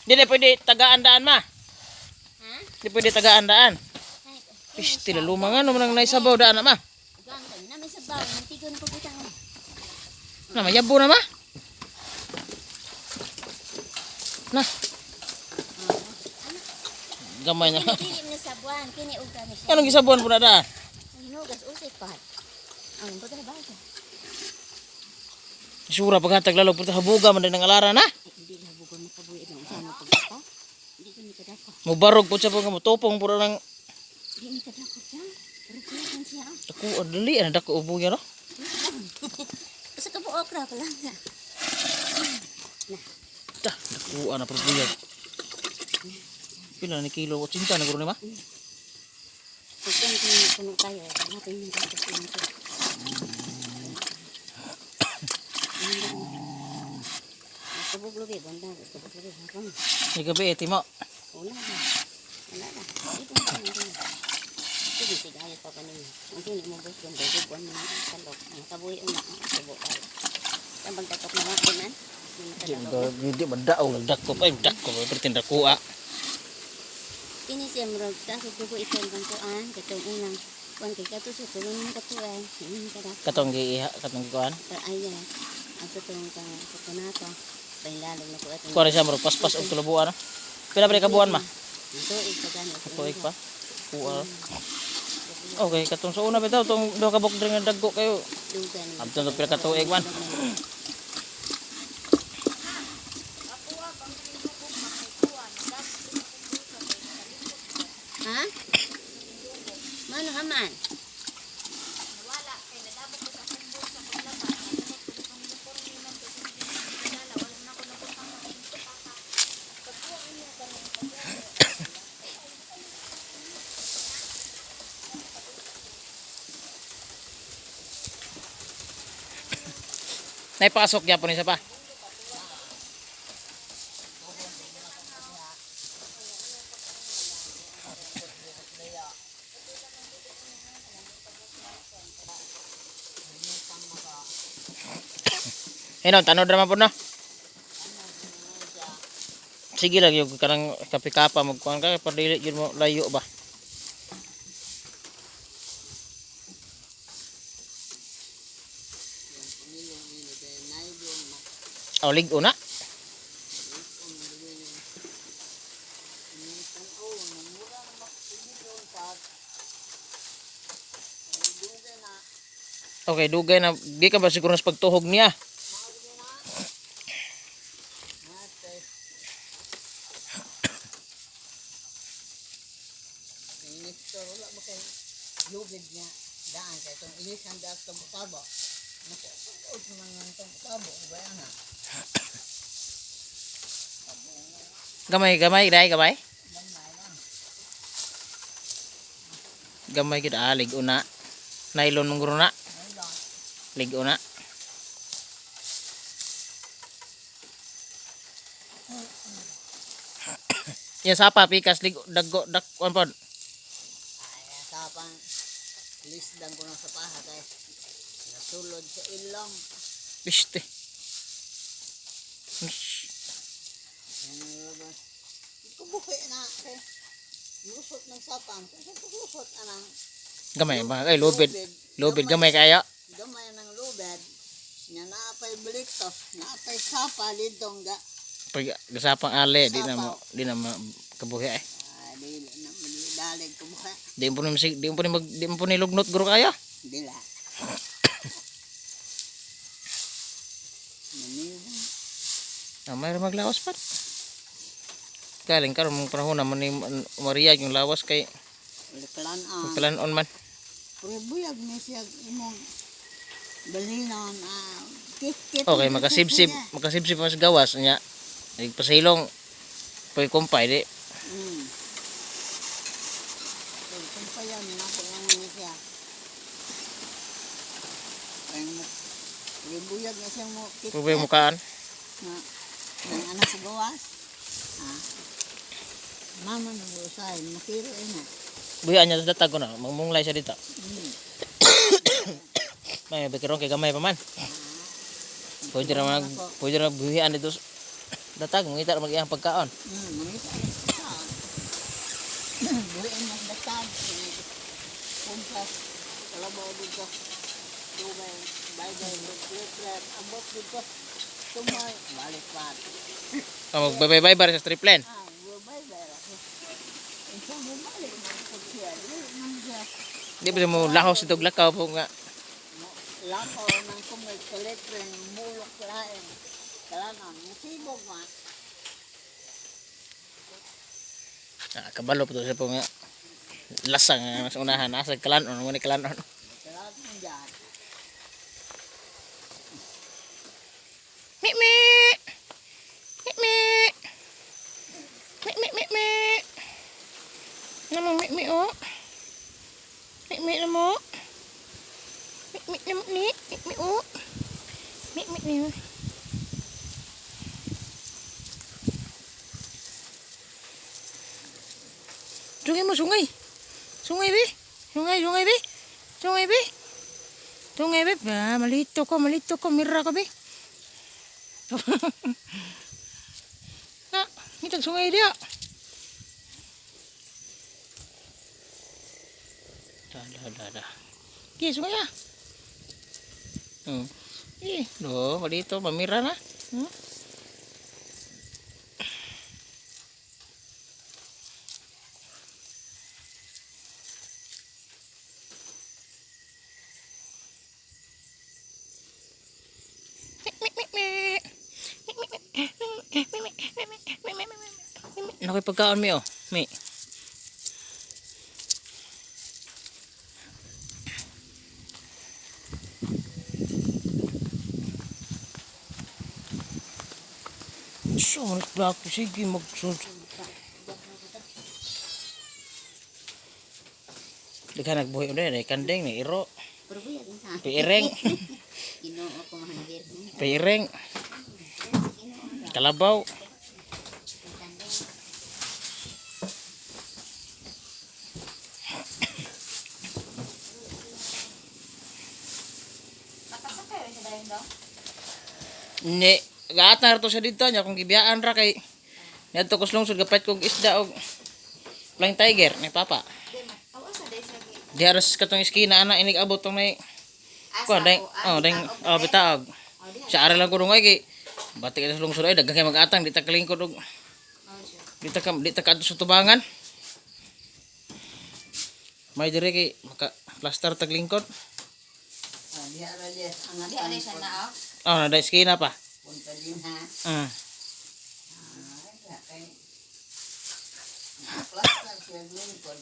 Hindi pwede tagaan-daan ma. Hindi pwede tagaan-daan. Piste la lumangan naman ang naisabaw daan na ma. Ganteng na may sabaw, nantigon ko butang mo. Na mayabo na ma. Na. Gamay na. Kini na sabuan, kini uga ni siya. Anong gisabuan po na daan? Hinugas usay pa. Ang buta ba ito? Sura paghatag lalo puta habuga man din ang alara na. Hindi na bugon mo pabuhi ng usano pagkako. Hindi ko ni kadako. Mubarog po siya po nga topong pura ng Hindi ni kadako siya. Pero kuyakan siya. dako dali ana dako ubo ya no. Sa kabo okra pa lang na. Dah dako ana perbuya. Pila ni kilo 80 na guro ni ma? Pagkan puno tayo, natin yung dapat ito. Kabog lubi, banda. Kabog lubi, hakam. Ni gabi eti mo. Wala na. Wala na. Ito na ito. Ito di sigaya pa pa ninyo. Ang tuni mo boss, ganda. Gubuan mo ng kalok. Ang kabuhi una. Kabog tayo. Ang pagtatok na hapon man. Hindi mandao nagdako pa dako pertinda kuha. Ini siya murag kasi dugo ito ang bangkuan. Katong unang kuan kay kato siya. Tulong mo katuan. Hindi ka dapat. Katong giiha katong gikuan. Ayan. Ang tutulong ka sa nato. Pailalong na ko ito. Kuha siya murag paspas og tulubuan. Pila pa kabuan ma? Ito ikagano. Tuig pa. Kuha. Okay, katong sa una bitaw tong do kabok dring nga dagko kayo. Dugan. Abton to pila ka tuig man. Ha? Mano haman? Naipasok gyapon isa pa. Hinon, tanod naman po na. Sige lang yung kanang kapikapa magkuhan ka para dili yun mo layo ba. Oh, ligo na. Okay, dugay na. Di ka ba siguro sa pagtuhog niya? Lubid niya daan kay itong ilisan daan sa tabo. Nakuot naman ng tabo. Bayan na. Gamay, dai gamay. Gamay gid ligo na. Nylon mong guro na. Ligo na. Ya sapa pikas ligo daggo dak kon pod. Ay, sapang lisdan ko ng sapaha kay nasulod sa ilong. Piste. Kubuhi na kay lusot ng sapang. Lusot anang Gamay ba? Ay lubid. Lubid gamay kayo. gamay ng lubid. Nya naapay bliktos, naapay sapa lidong ga. Pag gasapang ale di na kabuhi ay. Di na dalig kubuhi. Di mo ni lugnot guro kayo. Dila. May maglawas pa. Galing karon mong panahon naman ni Maria yung lawas kay Kalan-on man. Pero buyag ni siya imong balinon kit. Okay, makasibsib mas gawas nya. Pasilong pay kumpay di. Kumpay yan nako lang ni siya. Ay buyag na siya mo kit. Pubay mukaan. Ang anak sa gawas. Mama na usay, makiro na. Buya niya sa datag ko na, magmunglay siya dito. May bagkaroon kay gamay pa man. Pwede na buhian dito. Datag, mangita na mag-iyang pagkaon. Mangita na pagkaon. Buhian na datag. Puntas. Kalabaw dito. Dugay. Bagay. Liplet. Abot dito. Tumay. Balik pa. Magbabay-bye sa strip line. Bye-bye. Ito mo balik. Magpagsiya. Di ba mo lahos itong lakaw po nga. Lakaw ng kumay. Kalipren. Mulok lain. Kalanan. Masibog man. Kabalo po ito siya po nga. Lasang mas unahan. Asag kalanon. Muna kalanon. Kalanan dyan. Mik. Namang mik oh. Mik namo. Mik namo ni. Mik oh. Mik ni. Sungai mo sungai. Sungai be. Sungai be. Ba, malito ko mira ko be. Na, mitag sungai dia. Dah. Okey, sungai ah. Loh, malito pamira na. Nakoy pagkaon mi oh. Mi. So, nagplak sige magsun. Dika nagbuhi ulit ni kandeng ni iro. Pero buya din sa. Piireng. Ginoo ko mahanagir. Piireng. Kalabaw. Ni, gaatan ra to sa dito nya kung gibiyaan ra kay ngadto ko lungsod gapait kog isda og flying tiger ni papa. Diaras katong iskina ana inig abot tong nay. Kuan dai. Bitaog. Sa ara lang ko dungay kay batik sa lungsod ay daghan kay mag-atang di ta kalingkod og di ta kadto sa tubangan. May dire kay maka plaster tag lingkod. Diha ra siya na. Nada iskina pa. Punta din ha. Plaster siya lingkod.